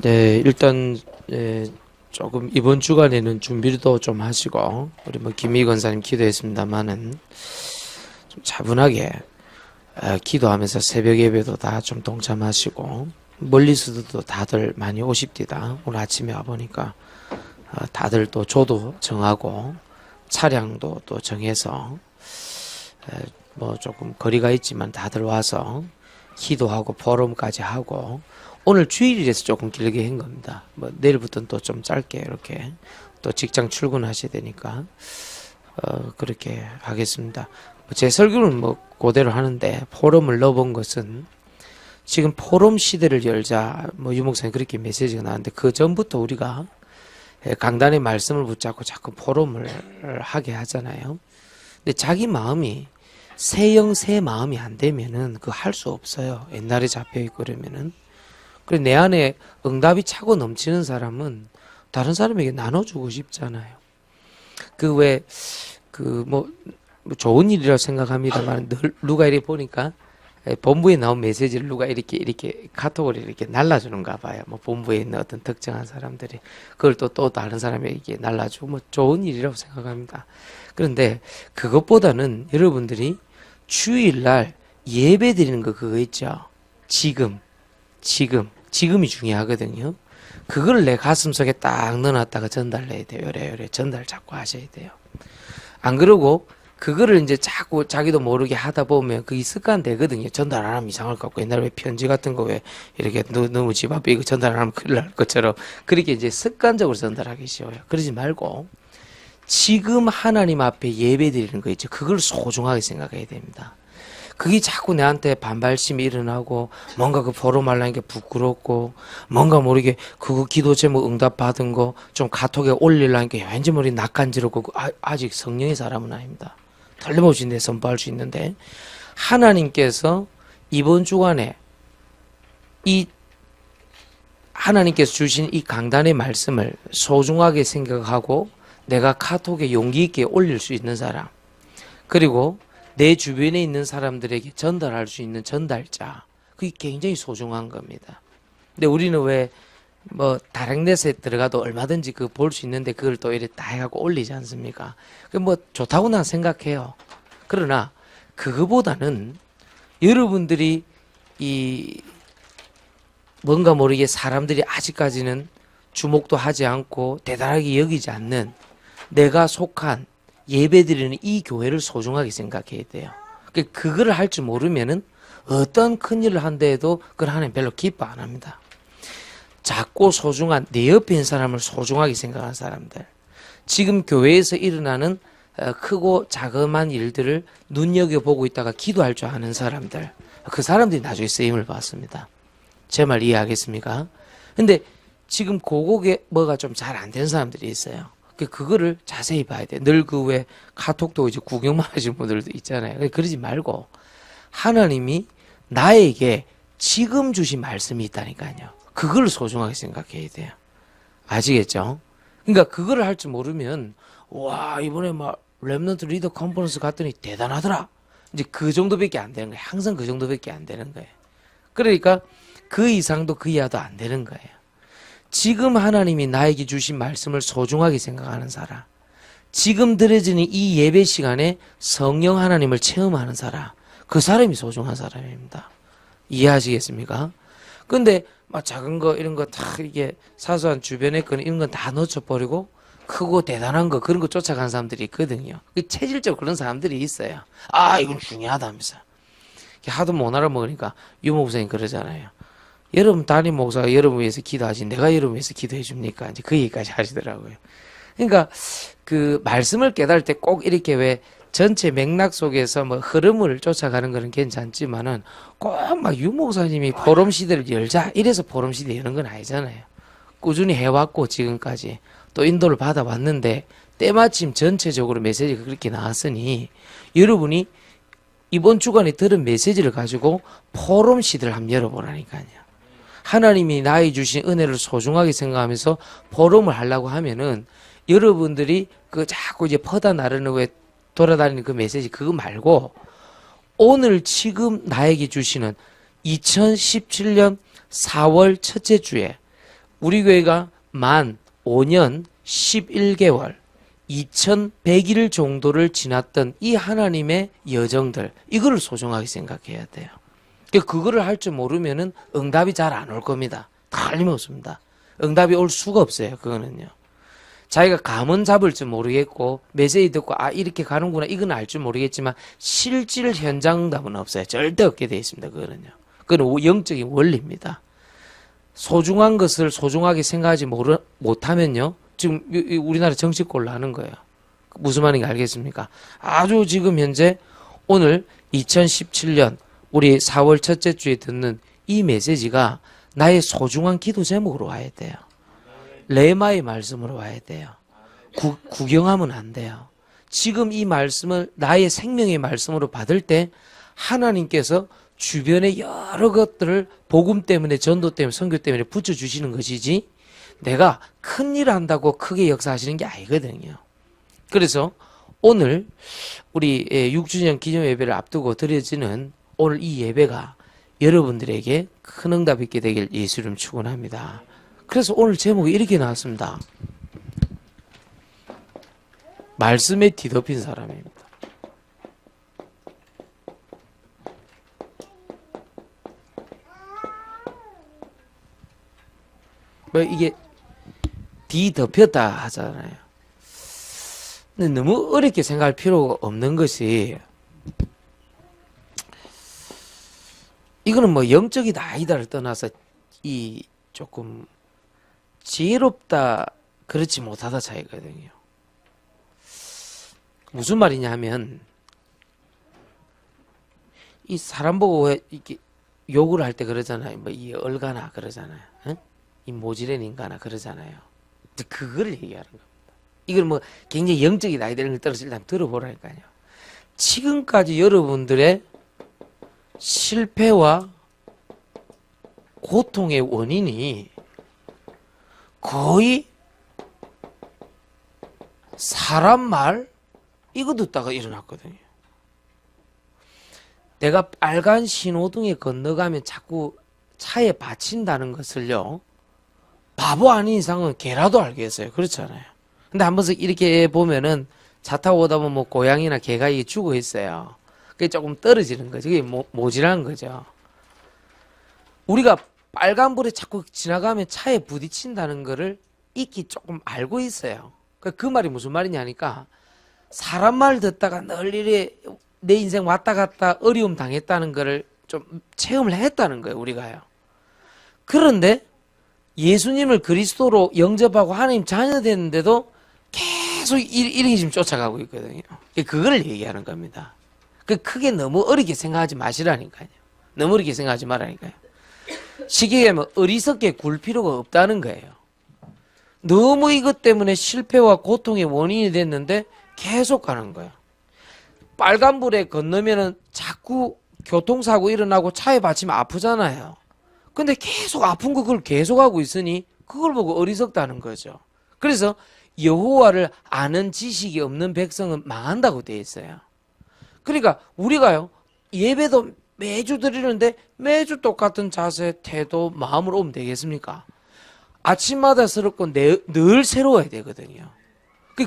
네, 일단 조금 이번 주간에는 준비도 좀 하시고 우리 뭐 김희 권사님 기도했습니다만은 좀 차분하게 기도하면서 새벽 예배도 다 좀 동참하시고 멀리서도 다들 많이 오십디다. 오늘 아침에 와보니까 다들 또 조도 정하고 차량도 또 정해서 뭐 조금 거리가 있지만 다들 와서 기도하고 포럼까지 하고 오늘 주일이라서 조금 길게 한 겁니다. 뭐 내일부터는 또 좀 짧게 이렇게 또 직장 출근하셔야 되니까 그렇게 하겠습니다. 제 설교는 뭐 그대로 하는데 포럼을 넣어본 것은 지금 포럼 시대를 열자 뭐 유목사님 그렇게 메시지가 나왔는데 그 전부터 우리가 강단의 말씀을 붙잡고 자꾸 포럼을 하게 하잖아요. 근데 자기 마음이 새 마음이 안 되면은 그거 할 수 없어요. 옛날에 잡혀있고 그러면은. 그래 내 안에 응답이 차고 넘치는 사람은 다른 사람에게 나눠주고 싶잖아요. 뭐 좋은 일이라고 생각합니다만 늘 누가 이렇게 보니까 본부에 나온 메시지를 누가 이렇게 카톡으로 이렇게 날라주는가 봐요. 뭐 본부에 있는 어떤 특정한 사람들이 그걸 또 다른 사람에게 날라주고 뭐 좋은 일이라고 생각합니다. 그런데 그것보다는 여러분들이 주일날 예배 드리는 거 그거 있죠. 지금이 중요하거든요. 그걸 내 가슴속에 딱 넣어놨다가 전달해야 돼요. 요래 전달 자꾸 하셔야 돼요. 안 그러고 그거를 이제 자꾸 자기도 모르게 하다 보면 그게 습관 되거든요. 전달 안 하면 이상할 것 같고 옛날에 왜 편지 같은 거 왜 이렇게 너무 집 앞에 이거 전달 안 하면 큰일 날 것처럼 그렇게 이제 습관적으로 전달하기 쉬워요. 그러지 말고 지금 하나님 앞에 예배 드리는 거 있죠. 그걸 소중하게 생각해야 됩니다. 그게 자꾸 내한테 반발심이 일어나고 뭔가 그 포럼 하려는 게 부끄럽고 뭔가 모르게 그거 기도 제목 응답 받은 거 좀 카톡에 올리려는 게 왠지 모르게 낯간지럽고 아직 성령의 사람은 아닙니다. 틀림없이 내 선포할 수 있는데 하나님께서 이번 주간에 이 하나님께서 주신 이 강단의 말씀을 소중하게 생각하고 내가 카톡에 용기 있게 올릴 수 있는 사람 그리고 내 주변에 있는 사람들에게 전달할 수 있는 전달자 그게 굉장히 소중한 겁니다. 근데 우리는 왜 뭐 다락넷에 들어가도 얼마든지 그 볼 수 있는데 그걸 또 이렇게 다 해갖고 올리지 않습니까? 그 뭐 좋다고 난 생각해요. 그러나 그거보다는 여러분들이 이 뭔가 모르게 사람들이 아직까지는 주목도 하지 않고 대단하게 여기지 않는 내가 속한 예배드리는 이 교회를 소중하게 생각해야 돼요. 그거를 할 줄 모르면은 어떤 큰일을 한데도 그걸 하나님 별로 기뻐 안 합니다. 작고 소중한 내 옆에 있는 사람을 소중하게 생각하는 사람들 지금 교회에서 일어나는 크고 자그마한 일들을 눈여겨보고 있다가 기도할 줄 아는 사람들 그 사람들이 나중에 쓰임을 받습니다. 제 말 이해하겠습니까? 근데 지금 고국에 뭐가 좀 잘 안 되는 사람들이 있어요. 그거를 자세히 봐야 돼. 늘 그 왜 카톡도 이제 구경만 하시는 분들도 있잖아요. 그러지 말고 하나님이 나에게 지금 주신 말씀이 있다니까요. 그걸 소중하게 생각해야 돼요. 아시겠죠? 그러니까 그거를 할 줄 모르면 와 이번에 막 렘넌트 리더 컨퍼런스 갔더니 대단하더라. 이제 그 정도밖에 안 되는 거예요. 항상 그 정도밖에 안 되는 거예요. 그러니까 그 이상도 그 이하도 안 되는 거예요. 지금 하나님이 나에게 주신 말씀을 소중하게 생각하는 사람 지금 들어지는 이 예배 시간에 성령 하나님을 체험하는 사람 그 사람이 소중한 사람입니다. 이해하시겠습니까? 근데 막 작은 거 이런 거 다 이게 사소한 주변의 거 이런 건 다 놓쳐버리고 크고 대단한 거 그런 거 쫓아가는 사람들이 있거든요. 체질적으로 그런 사람들이 있어요. 아 이건 중요하다면서 하도 못 알아먹으니까 유목사님 그러잖아요. 여러분 담임 목사가 여러분 위해서 기도하지 내가 여러분 위해서 기도해 줍니까? 이제 그 얘기까지 하시더라고요. 그러니까 그 말씀을 깨달을 때 꼭 이렇게 왜 전체 맥락 속에서 뭐 흐름을 쫓아가는 거는 괜찮지만은 꼭 막 유목사님이 포럼 시대를 열자 이래서 포럼 시대 여는 건 아니잖아요. 꾸준히 해왔고 지금까지 또 인도를 받아왔는데 때마침 전체적으로 메시지가 그렇게 나왔으니 여러분이 이번 주간에 들은 메시지를 가지고 포럼 시대를 한번 열어보라니까요. 하나님이 나에게 주신 은혜를 소중하게 생각하면서 포럼을 하려고 하면은 여러분들이 그 자꾸 이제 퍼다 나르는 왜 돌아다니는 그 메시지 그거 말고 오늘 지금 나에게 주시는 2017년 4월 첫째 주에 우리 교회가 만 5년 11개월 2100일 정도를 지났던 이 하나님의 여정들, 이거를 소중하게 생각해야 돼요. 그거를 할 줄 모르면은 응답이 잘 안 올 겁니다. 틀림없습니다. 응답이 올 수가 없어요. 그거는요. 자기가 감은 잡을 줄 모르겠고 메시지 듣고 이렇게 가는구나 이건 알 줄 모르겠지만 실질 현장 응답은 없어요. 절대 없게 되어 있습니다. 그거는요. 그건 영적인 원리입니다. 소중한 것을 소중하게 생각하지 못하면요. 지금 우리나라 정치꼴로 하는 거예요. 무슨 말인지 알겠습니까? 아주 지금 현재 오늘 2017년 우리 4월 첫째 주에 듣는 이 메시지가 나의 소중한 기도 제목으로 와야 돼요. 레마의 말씀으로 와야 돼요. 구경하면 안 돼요. 지금 이 말씀을 나의 생명의 말씀으로 받을 때 하나님께서 주변의 여러 것들을 복음 때문에 전도 때문에 선교 때문에 붙여주시는 것이지 내가 큰일 한다고 크게 역사하시는 게 아니거든요. 그래서 오늘 우리 6주년 기념 예배를 앞두고 드려지는 오늘 이 예배가 여러분들에게 큰 응답 있게 되길 예수 이름 축원합니다. 그래서 오늘 제목이 이렇게 나왔습니다. 말씀에 뒤덮인 사람입니다. 뭐 이게 뒤덮였다 하잖아요. 근데 너무 어렵게 생각할 필요가 없는 것이 이거는 뭐 영적이다 아니다를 떠나서 이 조금 지혜롭다 그렇지 못하다 차이거든요. 무슨 말이냐 하면 이 사람 보고 왜 이렇게 욕을 할 때 그러잖아요. 뭐 이 얼가나 그러잖아요. 응? 이 모지랜 인간아 그러잖아요. 그걸 얘기하는 겁니다. 이걸 뭐 굉장히 영적인 아이들을 떨어질 때 한번 들어보라니까요. 지금까지 여러분들의 실패와 고통의 원인이 거의 사람 말 이거 듣다가 일어났거든요. 내가 빨간 신호등에 건너가면 자꾸 차에 받친다는 것을요. 바보 아닌 이상은 개라도 알겠어요. 그렇잖아요. 근데 한 번씩 이렇게 보면은 차 타고 오다 보면 뭐 고양이나 개가 이게 죽어 있어요. 그게 조금 떨어지는 거죠. 그게 모질한 거죠. 우리가 빨간불에 자꾸 지나가면 차에 부딪힌다는 거를 익히 조금 알고 있어요. 그 말이 무슨 말이냐 하니까 사람 말 듣다가 늘 이래 내 인생 왔다 갔다 어려움 당했다는 거를 좀 체험을 했다는 거예요. 우리가요. 그런데 예수님을 그리스도로 영접하고 하나님 자녀 됐는데도 계속 이렇게 지금 쫓아가고 있거든요. 그걸 얘기하는 겁니다. 크게 너무 어렵게 생각하지 마시라니까요. 너무 어렵게 생각하지 말라니까요. 쉽게 얘기하면 어리석게 굴 필요가 없다는 거예요. 너무 이것 때문에 실패와 고통의 원인이 됐는데 계속 가는 거예요. 빨간불에 건너면은 자꾸 교통사고 일어나고 차에 받치면 아프잖아요. 근데 계속 아픈 거 그걸 계속 하고 있으니 그걸 보고 어리석다는 거죠. 그래서 여호와를 아는 지식이 없는 백성은 망한다고 되어 있어요. 그러니까 우리가요 예배도 매주 드리는데 매주 똑같은 자세, 태도, 마음으로 오면 되겠습니까? 아침마다 새롭고 늘 새로워야 되거든요.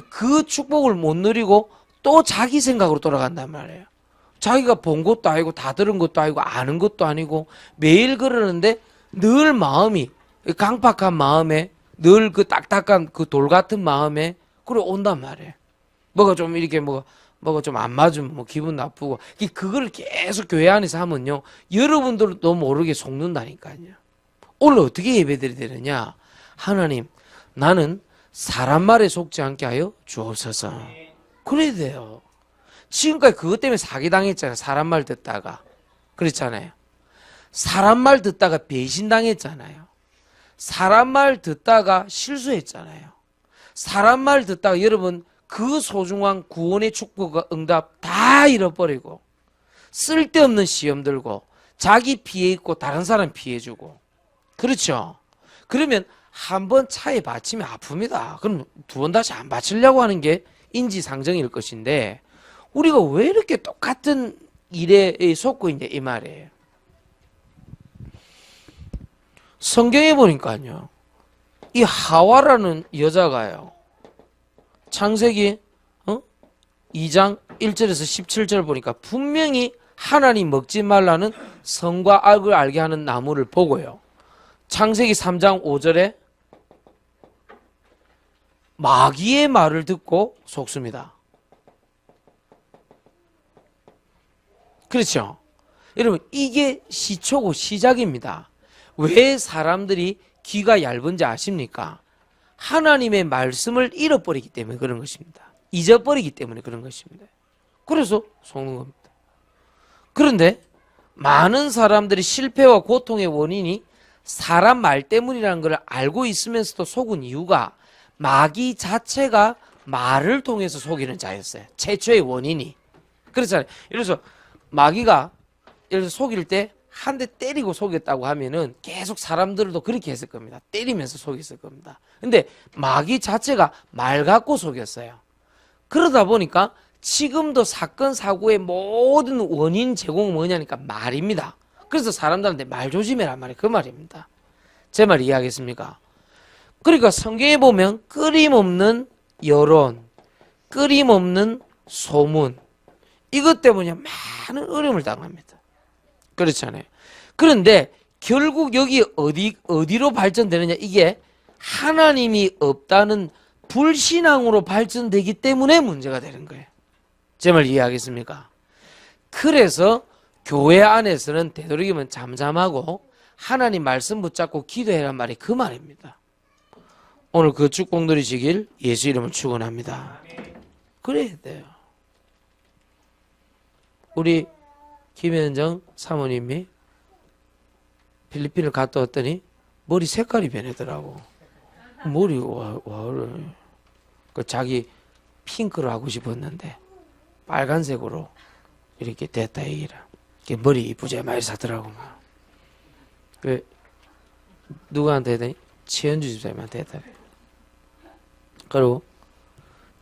그 축복을 못 누리고 또 자기 생각으로 돌아간단 말이에요. 자기가 본 것도 아니고 다 들은 것도 아니고 아는 것도 아니고 매일 그러는데 늘 마음이 강팍한 마음에 늘 그 딱딱한 그 돌 같은 마음에 그래 온단 말이에요. 뭐가 좀 이렇게 뭐가 좀 안 맞으면 뭐 기분 나쁘고 그걸 계속 교회 안에서 하면요 여러분들도 모르게 속는다니까요. 오늘 어떻게 예배드려야 되느냐? 하나님 나는 사람 말에 속지 않게 하여 주옵소서. 그래야 돼요. 지금까지 그것 때문에 사기당했잖아요. 사람 말 듣다가. 그렇잖아요. 사람 말 듣다가 배신당했잖아요. 사람 말 듣다가 실수했잖아요. 사람 말 듣다가 여러분 그 소중한 구원의 축복과 응답 다 잃어버리고 쓸데없는 시험 들고 자기 피해 있고 다른 사람 피해 주고 그렇죠. 그러면 한 번 차에 받치면 아픕니다. 그럼 두 번 다시 안 받치려고 하는 게 인지상정일 것인데 우리가 왜 이렇게 똑같은 일에 속고 있냐 이 말이에요. 성경에 보니까요, 이 하와라는 여자가요, 창세기 2장 1절에서 17절 보니까 분명히 하나님 먹지 말라는 선과 악을 알게 하는 나무를 보고요, 창세기 3장 5절에 마귀의 말을 듣고 속습니다. 그렇죠? 여러분, 이게 시초고 시작입니다. 왜 사람들이 귀가 얇은지 아십니까? 하나님의 말씀을 잃어버리기 때문에 그런 것입니다. 잊어버리기 때문에 그런 것입니다. 그래서 속는 겁니다. 그런데 많은 사람들이 실패와 고통의 원인이 사람 말 때문이라는 걸 알고 있으면서도 속은 이유가 마귀 자체가 말을 통해서 속이는 자였어요. 최초의 원인이. 그렇잖아요. 그래서 마귀가 예를 들어 속일 때 한 대 때리고 속였다고 하면은 계속 사람들도 그렇게 했을 겁니다. 때리면서 속였을 겁니다. 근데 마귀 자체가 말 갖고 속였어요. 그러다 보니까 지금도 사건 사고의 모든 원인 제공은 뭐냐니까 말입니다. 그래서 사람들한테 말 조심해란 말이에요. 그 말입니다. 제 말 이해하겠습니까? 그러니까 성경에 보면 끊임없는 여론, 끊임없는 소문, 이것 때문에 많은 어려움을 당합니다. 그렇잖아요. 그런데 결국 여기 어디로 발전되느냐, 이게 하나님이 없다는 불신앙으로 발전되기 때문에 문제가 되는 거예요. 제 말 이해하겠습니까? 그래서 교회 안에서는 되도록이면 잠잠하고 하나님 말씀 붙잡고 기도해란 말이 그 말입니다. 오늘 그 축복 누리시길 예수 이름으로 축원합니다. 그래야 돼요. 우리 김현정 사모님이 필리핀을 갔다 왔더니 머리 색깔이 변하더라고. 머리가 그 자기 핑크로 하고 싶었는데 빨간색으로 이렇게 됐다 얘기라. 머리 이쁘게 많이 사더라고. 그 누구한테 했더니 최현주 집사님한테 했다. 그리고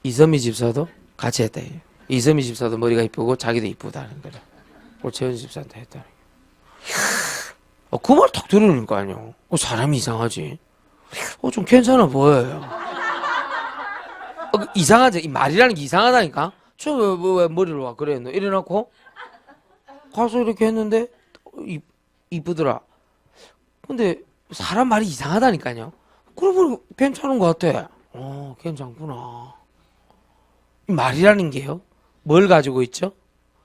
이선미 집사도 같이 했다. 이선미 집사도 머리가 이쁘고 자기도 이쁘다는 거라. 최현주 집사한테 했다. 그 말 딱 들으는 거 아니야. 사람이 이상하지. 좀 괜찮아 보여요. 이상하지. 이 말이라는 게 이상하다니까. 왜 머리를 와 그래? 너 이래놓고 가서 이렇게 했는데 이쁘더라. 근데 사람 말이 이상하다니까요. 그러고 괜찮은 것 같아. 괜찮구나. 이 말이라는 게요, 뭘 가지고 있죠?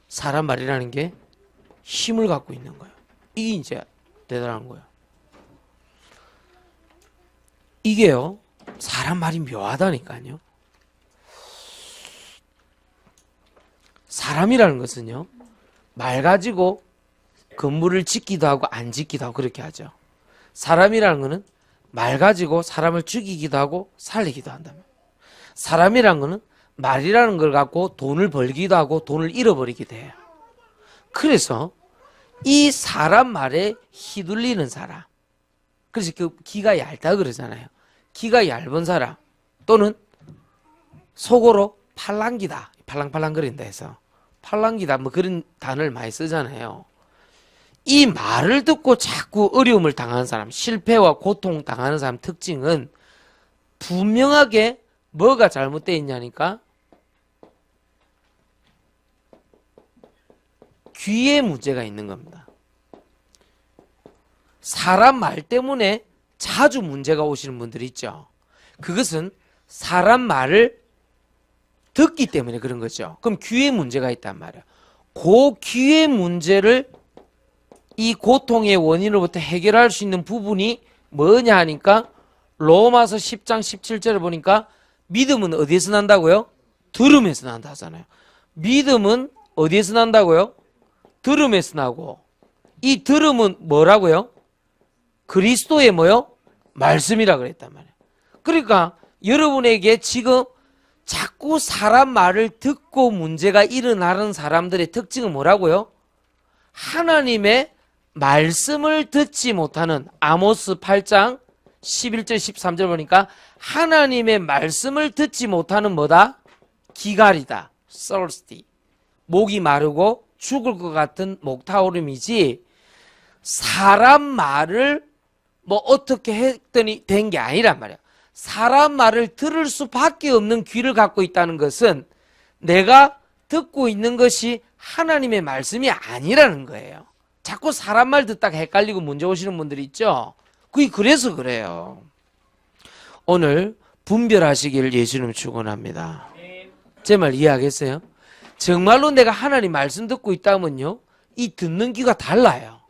사람 말이라는 게 힘을 갖고 있는 거예요. 이게 이제 대단한 거예요. 이게요, 사람 말이 묘하다니까요. 사람이라는 것은요, 말 가지고 건물을 짓기도 하고 안 짓기도 하고 그렇게 하죠. 사람이라는 것은 말 가지고 사람을 죽이기도 하고 살리기도 한다면, 사람이라는 것은 말이라는 걸 갖고 돈을 벌기도 하고 돈을 잃어버리기도 해요. 그래서 이 사람 말에 휘둘리는 사람, 그래서 그 기가 얇다 그러잖아요. 기가 얇은 사람 또는 속으로 팔랑기다, 팔랑팔랑거린다 해서 팔랑기다 뭐 그런 단어를 많이 쓰잖아요. 이 말을 듣고 자꾸 어려움을 당하는 사람, 실패와 고통 당하는 사람 특징은 분명하게 뭐가 잘못되어 있냐니까 귀에 문제가 있는 겁니다. 사람 말 때문에 자주 문제가 오시는 분들이 있죠. 그것은 사람 말을 듣기 때문에 그런 거죠. 그럼 귀에 문제가 있단 말이에요. 그 귀의 문제를 이 고통의 원인으로부터 해결할 수 있는 부분이 뭐냐 하니까 로마서 10장 17절을 보니까 믿음은 어디에서 난다고요? 들음에서 난다 하잖아요. 믿음은 어디에서 난다고요? 들음에서 나고, 이 들음은 뭐라고요? 그리스도의 뭐요? 말씀이라 그랬단 말이에요. 그러니까 여러분에게 지금 자꾸 사람 말을 듣고 문제가 일어나는 사람들의 특징은 뭐라고요? 하나님의 말씀을 듣지 못하는, 아모스 8장 11절 13절 보니까 하나님의 말씀을 듣지 못하는 뭐다? 기갈이다. thirsty. 목이 마르고 죽을 것 같은 목타오름이지, 사람 말을 뭐 어떻게 했더니 된 게 아니란 말이야. 사람 말을 들을 수밖에 없는 귀를 갖고 있다는 것은 내가 듣고 있는 것이 하나님의 말씀이 아니라는 거예요. 자꾸 사람 말 듣다가 헷갈리고 문제 오시는 분들이 있죠. 그게 그래서 그래요. 오늘 분별하시기를 예수님 축원합니다. 제 말 이해하겠어요? 정말로 내가 하나님 말씀 듣고 있다면요, 이 듣는 귀가 달라요.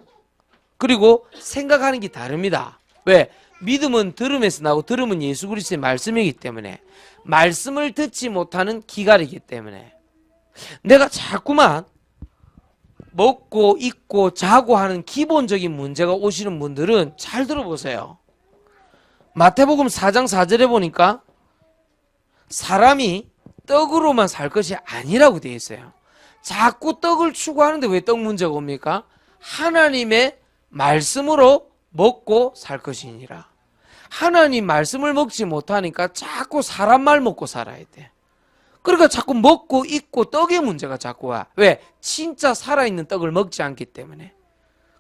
그리고 생각하는 게 다릅니다. 왜? 믿음은 들음에서 나고 들음은 예수 그리스도의 말씀이기 때문에, 말씀을 듣지 못하는 기갈이기 때문에 내가 자꾸만 먹고 입고 자고 하는 기본적인 문제가 오시는 분들은 잘 들어보세요. 마태복음 4장 4절에 보니까 사람이 떡으로만 살 것이 아니라고 되어 있어요. 자꾸 떡을 추구하는데 왜 떡 문제가 옵니까? 하나님의 말씀으로 먹고 살 것이니라. 하나님 말씀을 먹지 못하니까 자꾸 사람 말 먹고 살아야 돼. 그러니까 자꾸 먹고 입고 떡의 문제가 자꾸 와. 왜? 진짜 살아있는 떡을 먹지 않기 때문에.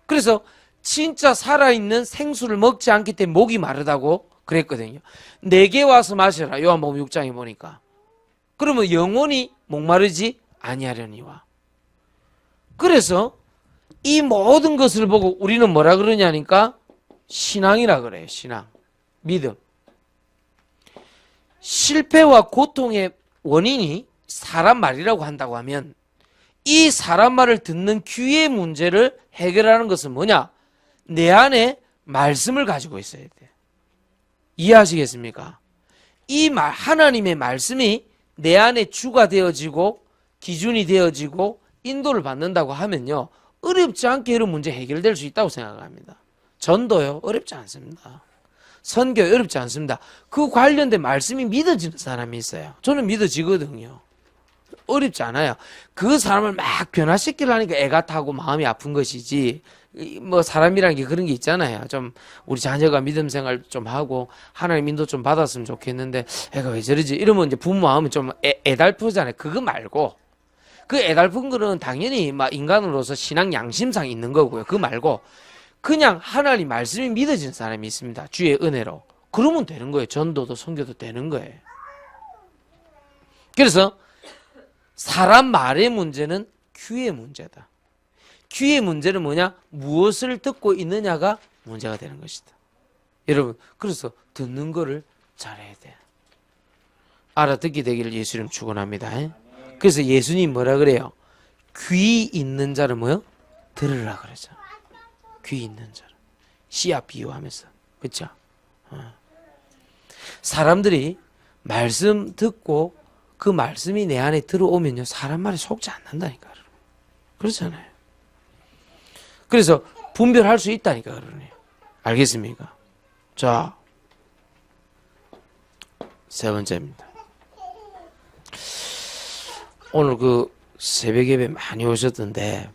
그래서 진짜 살아있는 생수를 먹지 않기 때문에 목이 마르다고 그랬거든요. 내게 와서 마셔라. 요한복음 6장에 보니까. 그러면 영원히 목마르지 아니하려니와. 그래서 이 모든 것을 보고 우리는 뭐라 그러냐니까 신앙이라 그래요. 신앙. 믿음. 실패와 고통의 원인이 사람 말이라고 한다고 하면 이 사람 말을 듣는 귀의 문제를 해결하는 것은 뭐냐? 내 안에 말씀을 가지고 있어야 돼. 이해하시겠습니까? 이 말, 하나님의 말씀이 내 안에 주가 되어지고 기준이 되어지고 인도를 받는다고 하면요, 어렵지 않게 이런 문제 해결될 수 있다고 생각합니다. 전도요, 어렵지 않습니다. 선교 어렵지 않습니다. 그 관련된 말씀이 믿어지는 사람이 있어요. 저는 믿어지거든요. 어렵지 않아요. 그 사람을 막 변화시키려니까 애가 타고 마음이 아픈 것이지, 뭐 사람이라는 게 그런 게 있잖아요. 좀 우리 자녀가 믿음 생활 좀 하고 하나님 인도 좀 받았으면 좋겠는데 애가 왜 저러지? 이러면 이제 부모 마음이 좀 애달프잖아요. 그거 말고, 그 애달픈 거는 당연히 막 인간으로서 신앙 양심상 있는 거고요. 그거 말고 그냥 하나님 말씀이 믿어지는 사람이 있습니다. 주의 은혜로. 그러면 되는 거예요. 전도도 선교도 되는 거예요. 그래서 사람 말의 문제는 귀의 문제다. 귀의 문제는 뭐냐? 무엇을 듣고 있느냐가 문제가 되는 것이다. 여러분, 그래서 듣는 거를 잘해야 돼. 알아듣게 되기를 예수님 축원합니다. 그래서 예수님 뭐라 그래요? 귀 있는 자를 뭐요? 들으라 그러죠. 귀 있는 자를. 씨앗 비유하면서. 그렇죠? 사람들이 말씀 듣고 그 말씀이 내 안에 들어오면요, 사람 말에 속지 않는다니까. 그렇잖아요. 그래서 분별할 수 있다니까 그러네요. 알겠습니까? 자, 세 번째입니다. 오늘 그 새벽 예배 많이 오셨던데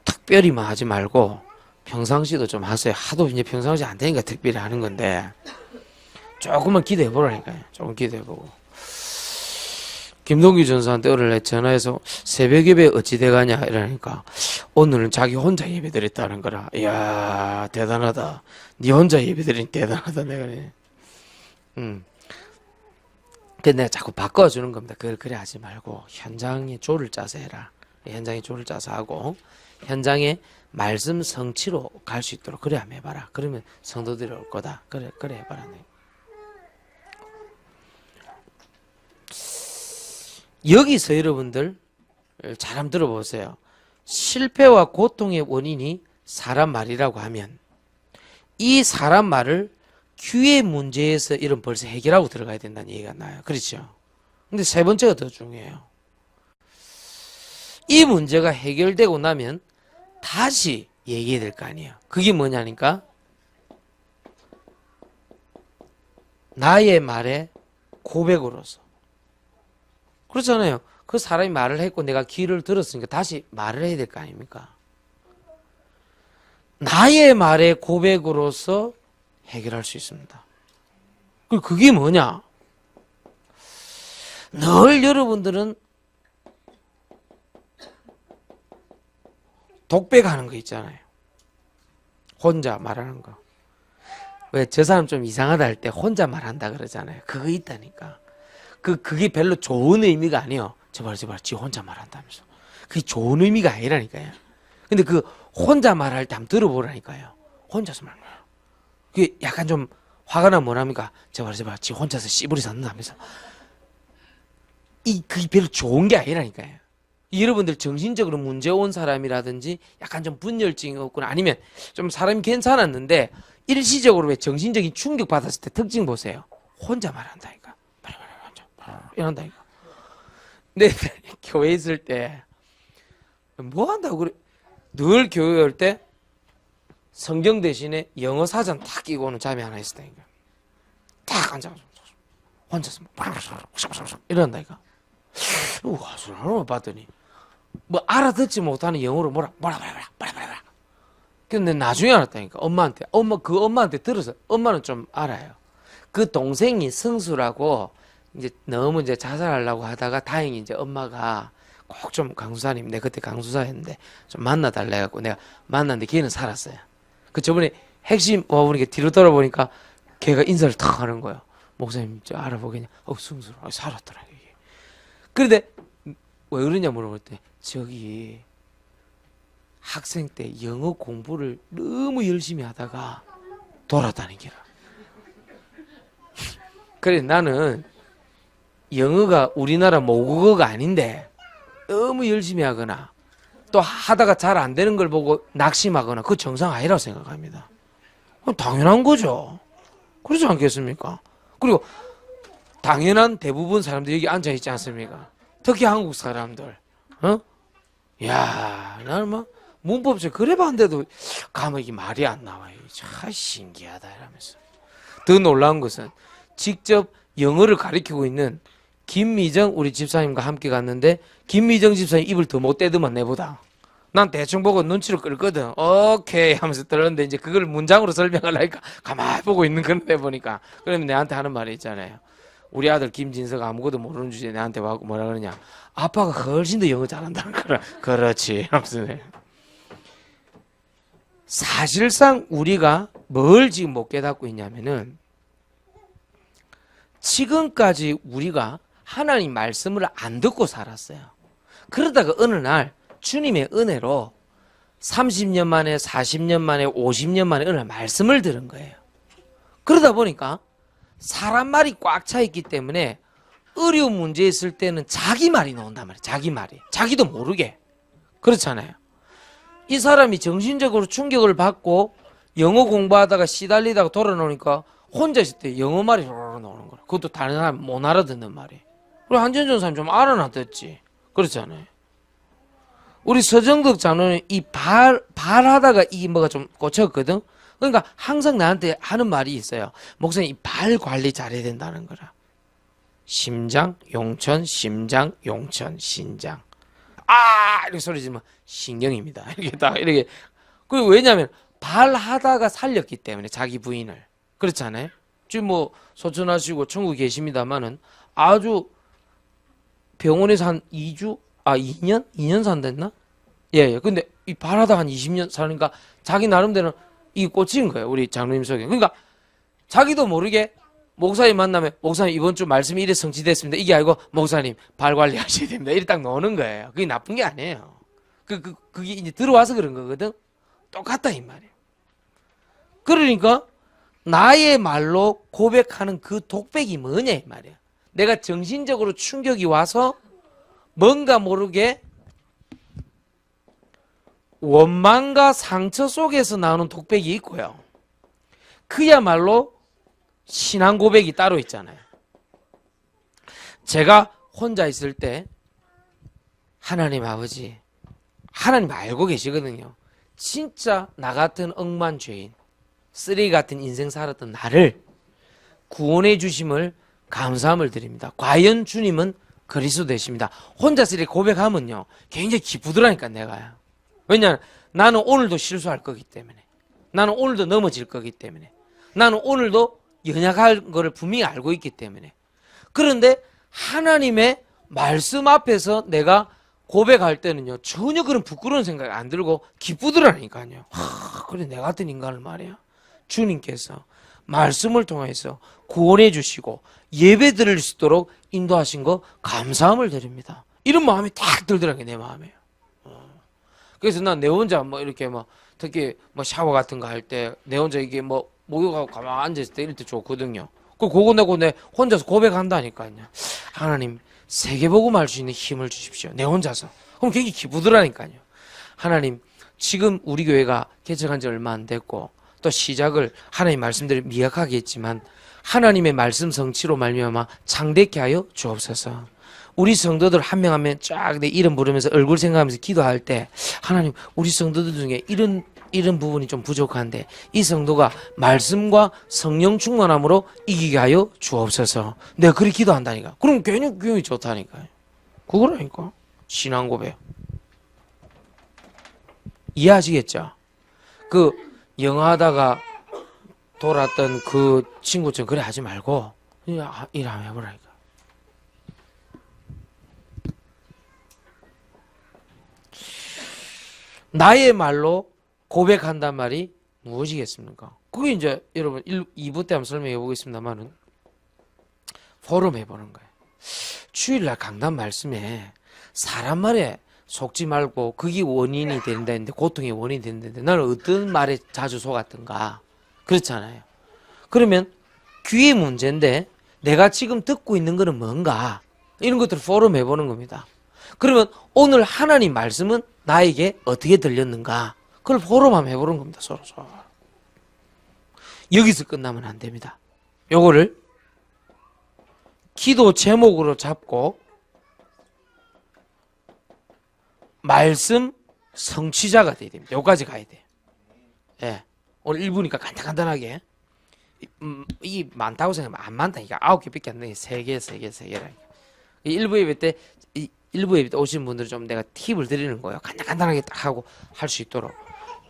특별히만 하지 말고 평상시도 좀 하세요. 하도 이제 평상시 안 되니까 특별히 하는 건데 조금만 기대해 보라니까요. 조금 기대해 보고. 김동기 전사한테 어릴 전화해서 새벽 예배 어찌 돼가냐 이러니까 오늘은 자기 혼자 예배 드렸다는 거라. 이야, 대단하다. 네 혼자 예배 드리니 대단하다. 내가 그래. 근데 내가 자꾸 바꿔주는 겁니다. 그걸 그래 하지 말고 현장에 조를 짜서 해라. 현장에 조를 짜서 하고 현장에 말씀 성취로 갈 수 있도록 그래 한번 해봐라. 그러면 성도들이 올 거다. 그래 해봐라. 여기서 여러분들 잘 한번 들어보세요. 실패와 고통의 원인이 사람 말이라고 하면 이 사람 말을 귀의 문제에서 이런 벌써 해결하고 들어가야 된다는 얘기가 나요. 그렇죠? 근데 세 번째가 더 중요해요. 이 문제가 해결되고 나면 다시 얘기해야 될 거 아니에요. 그게 뭐냐니까 나의 말에 고백으로서. 그렇잖아요. 그 사람이 말을 했고 내가 귀를 들었으니까 다시 말을 해야 될 거 아닙니까? 나의 말의 고백으로서 해결할 수 있습니다. 그게 뭐냐? 늘 여러분들은 독백하는 거 있잖아요. 혼자 말하는 거. 왜 저 사람 좀 이상하다 할 때 혼자 말한다 그러잖아요. 그거 있다니까. 그게 별로 좋은 의미가 아니에요. 저봐라 지 혼자 말한다면서. 그게 좋은 의미가 아니라니까요. 근데 그 혼자 말할 때 한번 들어보라니까요. 혼자서 말하는 거예요. 그게 약간 좀 화가 나면 뭐랍니까? 저봐라 지 혼자서 씨부리 산다면서. 그게 별로 좋은 게 아니라니까요. 여러분들 정신적으로 문제 온 사람이라든지 약간 좀 분열증이 없거나 아니면 좀 사람이 괜찮았는데 일시적으로 왜 정신적인 충격 받았을 때 특징 보세요. 혼자 말한다니까. 이런다니까. 근데 교회 있을 때 뭐 한다고 그래? 늘 교회 올 때 성경 대신에 영어 사전 딱 끼고는 잠이 안 있었다니까. 딱 앉아가지고 혼자서 이런다니까. 우와, 술을 봤더니 뭐 알아듣지 못하는 영어로 뭐라. 근데 나중에 알았다니까. 엄마한테 들어서 엄마는 좀 알아요. 그 동생이 승수라고 이제 너무 이제 자살하려고 하다가 다행히 이제 엄마가 꼭 좀 강수사님, 내가 그때 강수사였는데 좀 만나달라 해갖고 내가 만났는데 걔는 살았어요. 그 저번에 핵심 와보니까 뒤로 돌아보니까 걔가 인사를 탁 하는 거예요. 목사님 저 알아보겠냐? 승수 살았더라 이게. 그런데 왜 그러냐 물어볼 때 저기 학생 때 영어 공부를 너무 열심히 하다가 돌아다니기라. 그래 나는 영어가 우리나라 모국어가 아닌데 너무 열심히 하거나 또 하다가 잘 안 되는 걸 보고 낙심하거나 그거 정상 아니라고 생각합니다. 당연한 거죠. 그렇지 않겠습니까? 그리고 당연한 대부분 사람들이 여기 앉아 있지 않습니까? 특히 한국 사람들. 야, 나는 뭐 문법책 그래 봤는데도 가면 이게 말이 안 나와요. 참 신기하다 이러면서. 더 놀라운 것은 직접 영어를 가르치고 있는 김미정 우리 집사님과 함께 갔는데 김미정 집사님 입을 더 못 떼더만 내보다. 난 대충 보고 눈치를 끌거든. 오케이 하면서 들었는데 이제 그걸 문장으로 설명하려니까 가만히 보고 있는 건데 보니까 그러면 내한테 하는 말이 있잖아요. 우리 아들 김진서가 아무것도 모르는 주제에 내한테 와고 뭐라 그러냐. 아빠가 훨씬 더 영어 잘한다는 거라. 그렇지 하면서. 사실상 우리가 뭘 지금 못 깨닫고 있냐면은 지금까지 우리가 하나님 말씀을 안 듣고 살았어요. 그러다가 어느 날 주님의 은혜로 30년 만에 40년 만에 50년 만에 어느 날 말씀을 들은 거예요. 그러다 보니까 사람 말이 꽉 차 있기 때문에 어려운 문제 있을 때는 자기 말이 나온단 말이에요. 자기 말이. 자기도 모르게. 그렇잖아요. 이 사람이 정신적으로 충격을 받고 영어 공부하다가 시달리다가 돌아오니까 혼자 있을 때 영어 말이 나오는 거야. 그것도 다른 사람 못 알아듣는 말이. 우리 한전전 사람 좀 알아놔듣지. 그렇잖아요. 우리 서정덕 장로는 이 발하다가 이 뭐가 좀 꽂혔거든. 그러니까 항상 나한테 하는 말이 있어요. 목사님 이 발 관리 잘해야 된다는 거라. 심장, 용천, 심장, 용천, 신장. 이렇게 소리 지르면 신경입니다. 이렇게 딱 이렇게. 그리고 왜냐하면 발하다가 살렸기 때문에 자기 부인을. 그렇지 않아요? 지금 뭐 소천하시고 천국 계십니다만은 아주 병원에서 한 2년 산댔나? 예. 근데 이 발하다 한 20년 사니까 자기 나름대로 이 꽂힌 거예요. 우리 장로님 속에. 그러니까 자기도 모르게 목사님 만나면 목사님 이번 주 말씀이 이래 성취됐습니다. 이게 아니고 목사님 발 관리하셔야 됩니다. 이래 딱 넣는 거예요. 그게 나쁜 게 아니에요. 그게 이제 들어와서 그런 거거든. 똑같다 이 말이에요. 그러니까 나의 말로 고백하는 그 독백이 뭐냐 이 말이야. 내가 정신적으로 충격이 와서 뭔가 모르게 원망과 상처 속에서 나오는 독백이 있고요. 그야말로 신앙 고백이 따로 있잖아요. 제가 혼자 있을 때 하나님 아버지, 하나님 알고 계시거든요. 진짜 나 같은 억만죄인, 쓰레기 같은 인생 살았던 나를 구원해 주심을 감사함을 드립니다. 과연 주님은 그리스도 되십니다. 혼자서 이렇게 고백하면요 굉장히 기쁘더라니까 내가요. 왜냐하면 나는 오늘도 실수할 거기 때문에, 나는 오늘도 넘어질 거기 때문에, 나는 오늘도 연약할 거를 분명히 알고 있기 때문에. 그런데 하나님의 말씀 앞에서 내가 고백할 때는요 전혀 그런 부끄러운 생각이 안 들고 기쁘더라니까요. 그래 내 같은 인간을 말이야 주님께서 말씀을 통해서 구원해 주시고 예배 드릴 수 있도록 인도하신 거 감사함을 드립니다. 이런 마음이 딱 들더라고요. 내 마음에. 그래서 난 내 혼자 뭐 이렇게 뭐 특히 뭐 샤워 같은 거 할 때 내 혼자 이게 뭐 목욕하고 가만히 앉아있을 때 이럴 때 좋거든요. 그거 내고 내 혼자서 고백한다니까요. 하나님 세계복음 할 수 있는 힘을 주십시오. 내 혼자서. 그럼 굉장히 기쁘더라니까요. 하나님 지금 우리 교회가 개척한 지 얼마 안 됐고 또 시작을 하나님 말씀대로 미약하게 했지만 하나님의 말씀 성취로 말미암아 창대케 하여 주옵소서. 우리 성도들 한 명 한 명 쫙 내 이름 부르면서 얼굴 생각하면서 기도할 때 하나님 우리 성도들 중에 이런 부분이 좀 부족한데 이 성도가 말씀과 성령 충만함으로 이기게 하여 주옵소서. 내가 그렇게 기도한다니까. 그럼 괜히 좋다니까요. 그거라니까. 신앙 고백. 이해하시겠죠? 그 영어 하다가 돌았던 그 친구처럼 그래 하지 말고 일 한번 해보라니까. 나의 말로 고백한단 말이 무엇이겠습니까? 그게 이제 여러분 2부 때 한번 설명해 보겠습니다만은 포럼 해보는 거예요. 주일날 강단 말씀에 사람 말에 속지 말고 그게 원인이 된다 했는데 고통의 원인이 된다는데 나는 어떤 말에 자주 속았던가 그렇잖아요. 그러면 귀의 문제인데 내가 지금 듣고 있는 거는 뭔가 이런 것들을 포럼 해보는 겁니다. 그러면 오늘 하나님 말씀은 나에게 어떻게 들렸는가 그걸 포럼 한번 해보는 겁니다. 서로. 여기서 끝나면 안 됩니다. 요거를 기도 제목으로 잡고 말씀 성취자가 돼야 됩니다. 여기까지 가야 돼요. 예. 오늘 1부니까 간단하게. 이 많다고 생각하면 안 많다. 이게 9개밖에 안 돼. 3개라니까. 1부 예배 때, 1부 예배 때 오신 분들은 좀 내가 팁을 드리는 거예요. 간단하게 딱 하고 할 수 있도록.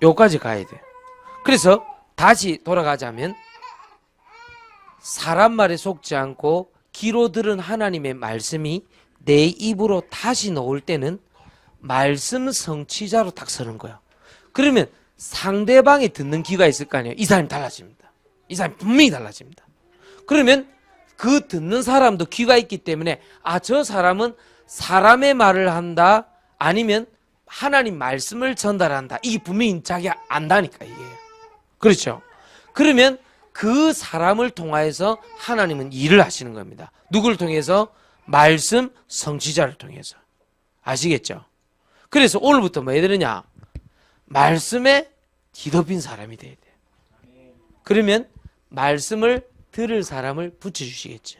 여기까지 가야 돼요. 그래서 다시 돌아가자면 사람 말에 속지 않고 귀로 들은 하나님의 말씀이 내 입으로 다시 나올 때는 말씀 성취자로 딱 서는 거예요. 그러면 상대방이 듣는 귀가 있을 거 아니에요. 이 사람이 달라집니다. 이 사람이 분명히 달라집니다. 그러면 그 듣는 사람도 귀가 있기 때문에 저 사람은 사람의 말을 한다 아니면 하나님 말씀을 전달한다. 이게 분명히 자기가 안다니까 이게. 그렇죠? 그러면 그 사람을 통하여서 하나님은 일을 하시는 겁니다. 누구를 통해서? 말씀 성취자를 통해서. 아시겠죠? 그래서 오늘부터 뭐 해야 되느냐? 말씀에 뒤덮인 사람이 돼야 돼요. 그러면 말씀을 들을 사람을 붙여주시겠죠.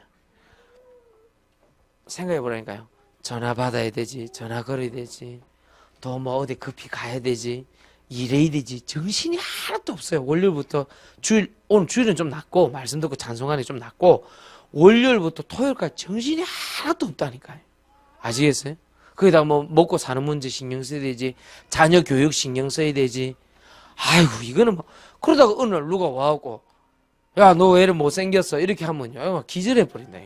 생각해 보라니까요. 전화 받아야 되지, 전화 걸어야 되지, 또 뭐 어디 급히 가야 되지, 일해야 되지. 정신이 하나도 없어요. 월요일부터 오늘 주일은 좀 낫고, 말씀 듣고 찬송하니 좀 낫고, 월요일부터 토요일까지 정신이 하나도 없다니까요. 아시겠어요? 거기다가 뭐 먹고 사는 문제 신경 써야 되지, 자녀 교육 신경 써야 되지. 아이고, 이거는 뭐, 그러다가 어느 날 누가 와갖고, 야, 너 왜 이렇게 못생겼어? 이렇게 하면요. 기절해버린다.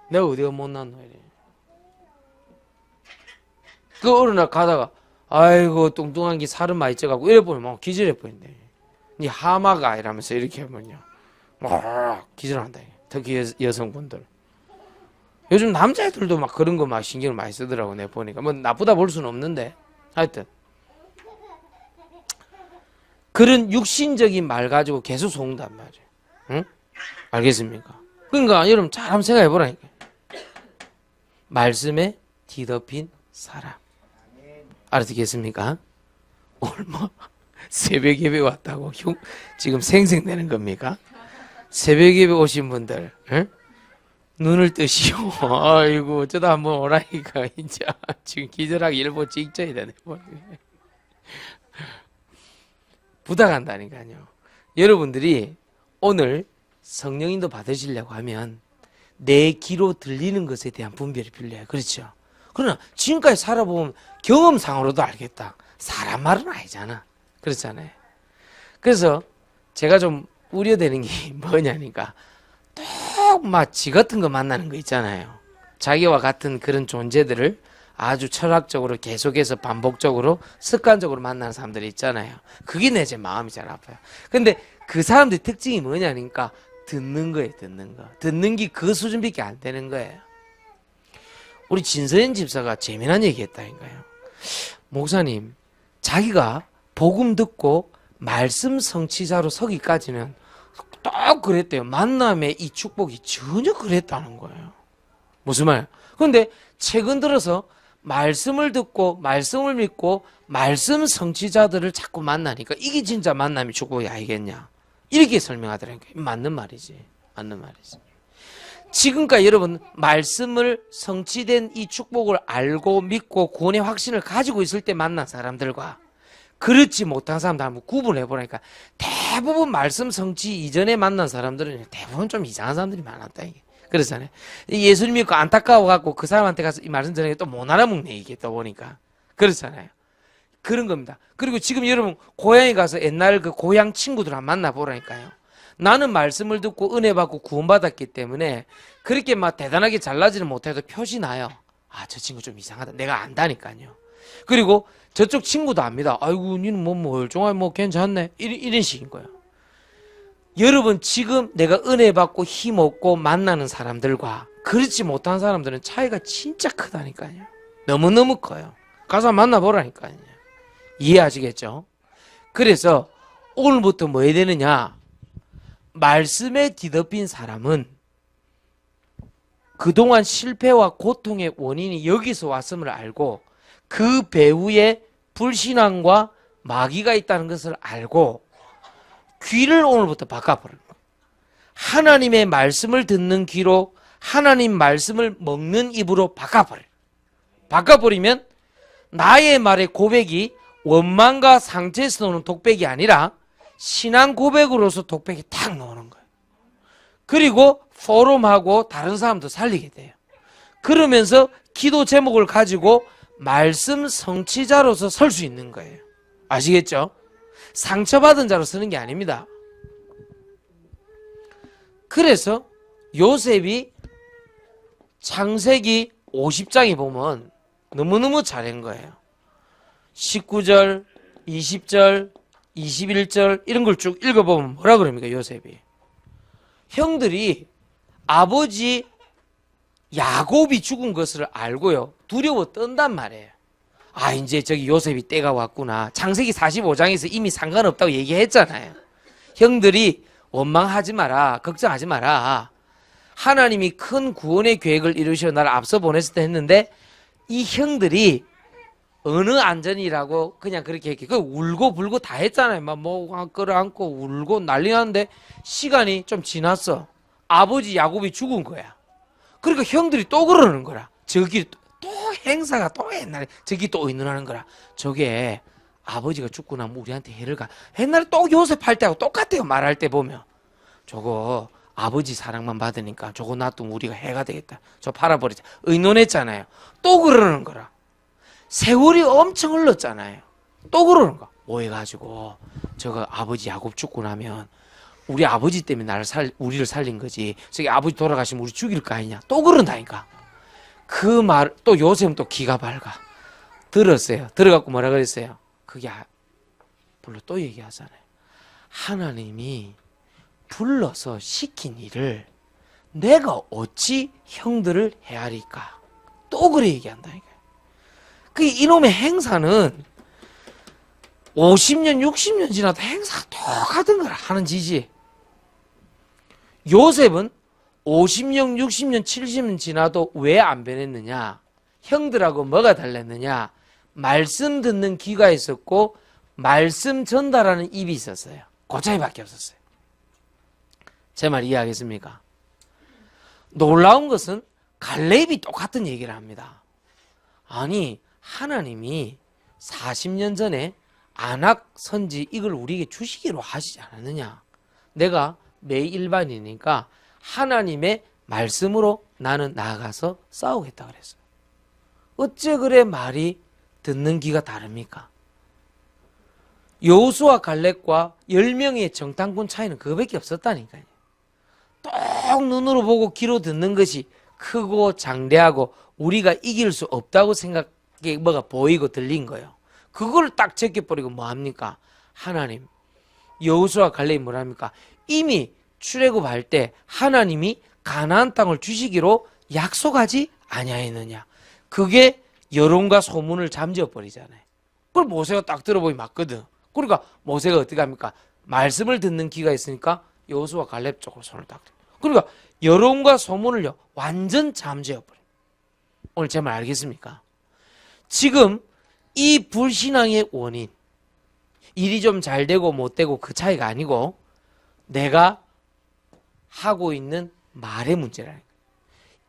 내가 어디가 못났노? 이래. 그 어느 날 가다가, 아이고, 뚱뚱한 게 살은 많이 쪄가고, 이래 보면 막 기절해버린다. 니 하마가 이러면서 이렇게 하면요. 막 기절한다. 특히 여성분들. 요즘 남자애들도 막 그런 거 막 신경을 많이 쓰더라고, 내가 보니까. 뭐 나쁘다 볼 수는 없는데. 하여튼. 그런 육신적인 말 가지고 계속 속는단 말이에요. 응? 알겠습니까? 그러니까 여러분 잘 한번 생각해 보라니까. 말씀에 뒤덮인 사람. 알아듣겠습니까? 오늘 뭐 새벽 예배 왔다고 지금 생생내는 겁니까? 새벽 예배 오신 분들, 응? 눈을 뜨시오. 아이고 어쩌다 한번 오라니까 이제 지금 기절하기 일보 직전이 되네. 부탁한다니까요. 여러분들이 오늘 성령인도 받으시려고 하면 내 귀로 들리는 것에 대한 분별이 필요해요. 그렇죠? 그러나 지금까지 살아보면 경험상으로도 알겠다. 사람 말은 아니잖아. 그렇잖아요. 그래서 제가 좀 우려되는 게 뭐냐니까 또 마치 같은 거 만나는 거 있잖아요. 자기와 같은 그런 존재들을 아주 철학적으로 계속해서 반복적으로 습관적으로 만나는 사람들이 있잖아요. 그게 내 제 마음이 잘 아파요. 근데 그 사람들의 특징이 뭐냐니까 듣는 거예요. 듣는 거. 듣는 게 그 수준밖에 안 되는 거예요. 우리 진서연 집사가 재미난 얘기 했다니까요. 목사님, 자기가 복음 듣고 말씀 성취자로 서기까지는 딱 그랬대요. 만남의 이 축복이 전혀 그랬다는 거예요. 무슨 말? 그런데 최근 들어서 말씀을 듣고 말씀을 믿고 말씀 성취자들을 자꾸 만나니까 이게 진짜 만남의 축복이 아니겠냐, 이렇게 설명하더라니까. 맞는 말이지. 맞는 말이지. 지금까지 여러분 말씀을 성취된 이 축복을 알고 믿고 구원의 확신을 가지고 있을 때 만난 사람들과 그렇지 못한 사람들 한번 구분해 보니까 대부분 말씀 성취 이전에 만난 사람들은 대부분 좀 이상한 사람들이 많았다 이게. 그렇잖아요. 예수님 믿고 안타까워 갖고 그 사람한테 가서 이 말씀 전에 또 못 알아먹네 이게 또 보니까. 그렇잖아요. 그런 겁니다. 그리고 지금 여러분 고향에 가서 옛날 그 고향 친구들 한번 만나보라니까요. 나는 말씀을 듣고 은혜 받고 구원받았기 때문에 그렇게 막 대단하게 잘나지는 못해도 표시 나요. 아, 저 친구 좀 이상하다. 내가 안다니까요. 그리고 저쪽 친구도 압니다. 아이고, 니는 뭐 멀쩡하게 뭐 괜찮네. 이런 식인 거예요. 여러분 지금 내가 은혜 받고 힘 얻고 만나는 사람들과 그렇지 못한 사람들은 차이가 진짜 크다니까요. 너무너무 커요. 가서 만나보라니까요. 이해하시겠죠? 그래서 오늘부터 뭐 해야 되느냐? 말씀에 뒤덮인 사람은 그동안 실패와 고통의 원인이 여기서 왔음을 알고 그 배후에 불신앙과 마귀가 있다는 것을 알고 귀를 오늘부터 바꿔버리는 거예요. 하나님의 말씀을 듣는 귀로 하나님 말씀을 먹는 입으로 바꿔버려요. 바꿔버리면 나의 말의 고백이 원망과 상처에서 나오는 독백이 아니라 신앙 고백으로서 독백이 탁 나오는 거예요. 그리고 포럼하고 다른 사람도 살리게 돼요. 그러면서 기도 제목을 가지고 말씀 성취자로서 설 수 있는 거예요. 아시겠죠? 상처받은 자로 서는 게 아닙니다. 그래서 요셉이 창세기 50장에 보면 너무너무 잘한 거예요. 19절, 20절, 21절 이런 걸 쭉 읽어보면 뭐라 그럽니까? 요셉이 형들이 아버지 야곱이 죽은 것을 알고요 두려워 떤단 말이에요. 아, 이제 저기 요셉이 때가 왔구나. 창세기 45장에서 이미 상관없다고 얘기했잖아요. 형들이 원망하지 마라, 걱정하지 마라. 하나님이 큰 구원의 계획을 이루시어 나를 앞서 보냈을 때 했는데 이 형들이 어느 안전이라고 그냥 그렇게 그 울고 불고 다 했잖아요. 막 뭐 끌어안고 울고 난리 났는데 시간이 좀 지났어. 아버지 야곱이 죽은 거야. 그러니까 형들이 또 그러는 거라. 저기 또 행사가 또 옛날에 저기 또 의논하는 거라. 저게 아버지가 죽고 나면 우리한테 해를 가. 옛날에 또 요셉 할 때하고 똑같아요. 말할 때 보면 저거 아버지 사랑만 받으니까 저거 놔두면 우리가 해가 되겠다. 저 팔아버리자. 의논했잖아요. 또 그러는 거라. 세월이 엄청 흘렀잖아요. 또 그러는 거. 오해가지고 저거 아버지 야곱 죽고 나면 우리 아버지 때문에 우리를 살린 거지. 저기 아버지 돌아가시면 우리 죽일 거 아니냐. 또 그런다니까. 그 말, 또 요셉은 또 기가 밝아. 들었어요. 들어갖고 뭐라 그랬어요? 그게 불러 또 얘기하잖아요. 하나님이 불러서 시킨 일을 내가 어찌 형들을 헤아릴까? 또 그래 얘기한다니까요. 그 이놈의 행사는 50년, 60년 지나도 행사가 똑같은 걸 하는 지지. 요셉은 50년, 60년, 70년 지나도 왜 안 변했느냐? 형들하고 뭐가 달랐느냐? 말씀 듣는 귀가 있었고 말씀 전달하는 입이 있었어요. 그 차이밖에 없었어요. 제 말 이해하겠습니까? 놀라운 것은 갈렙이 똑같은 얘기를 합니다. 아니, 하나님이 40년 전에 안악 선지 이걸 우리에게 주시기로 하시지 않았느냐? 내가 매 일반이니까 하나님의 말씀으로 나는 나아가서 싸우겠다 그랬어요. 어째 그래 말이 듣는 귀가 다릅니까? 여호수아 갈렙과 10명의 정탐꾼 차이는 그거밖에 없었다니까요. 똑 눈으로 보고 귀로 듣는 것이 크고 장대하고 우리가 이길 수 없다고 생각에 뭐가 보이고 들린 거예요. 그걸 딱 제껴버리고 뭐합니까? 하나님, 여호수아 갈렙이 뭐랍니까? 이미 출애굽할 때 하나님이 가나안 땅을 주시기로 약속하지 아니하였느냐. 그게 여론과 소문을 잠재워버리잖아요. 그걸 모세가 딱 들어보니 맞거든. 그러니까 모세가 어떻게 합니까? 말씀을 듣는 귀가 있으니까 여호수아 갈렙 쪽으로 손을 딱 들어. 그러니까 여론과 소문을요 완전 잠재워버려. 오늘 제 말 알겠습니까? 지금 이 불신앙의 원인, 일이 좀 잘 되고 못 되고 그 차이가 아니고 내가 하고 있는 말의 문제라니까.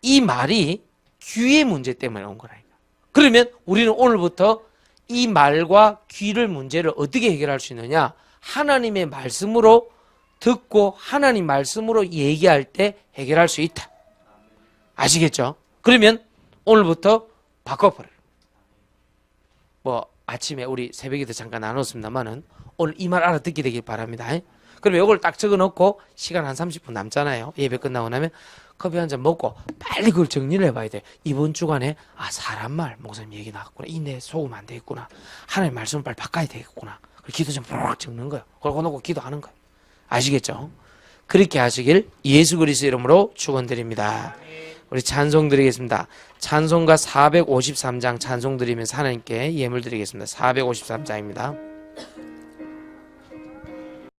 이 말이 귀의 문제 때문에 온 거라니까. 그러면 우리는 오늘부터 이 말과 귀를 문제를 어떻게 해결할 수 있느냐? 하나님의 말씀으로 듣고 하나님 말씀으로 얘기할 때 해결할 수 있다. 아시겠죠? 그러면 오늘부터 바꿔버려요. 뭐 아침에 우리 새벽에도 잠깐 나눴습니다만은 오늘 이 말 알아듣게 되길 바랍니다. 그러면 이걸 딱 적어놓고 시간 한 30분 남잖아요. 예배 끝나고 나면 커피 한 잔 먹고 빨리 그걸 정리를 해봐야 돼. 이번 주간에 사람 말 목사님 얘기 나왔구나. 이 내 속으면 안 되겠구나. 하나님 말씀을 빨리 바꿔야 되겠구나. 그리고 기도 좀 푹 적는 거예요. 그러고 놓고 기도하는 거예요. 아시겠죠? 그렇게 하시길 예수 그리스도 이름으로 축원드립니다. 우리 찬송 드리겠습니다. 찬송가 453장 찬송 드리면서 하나님께 예물 드리겠습니다. 453장입니다.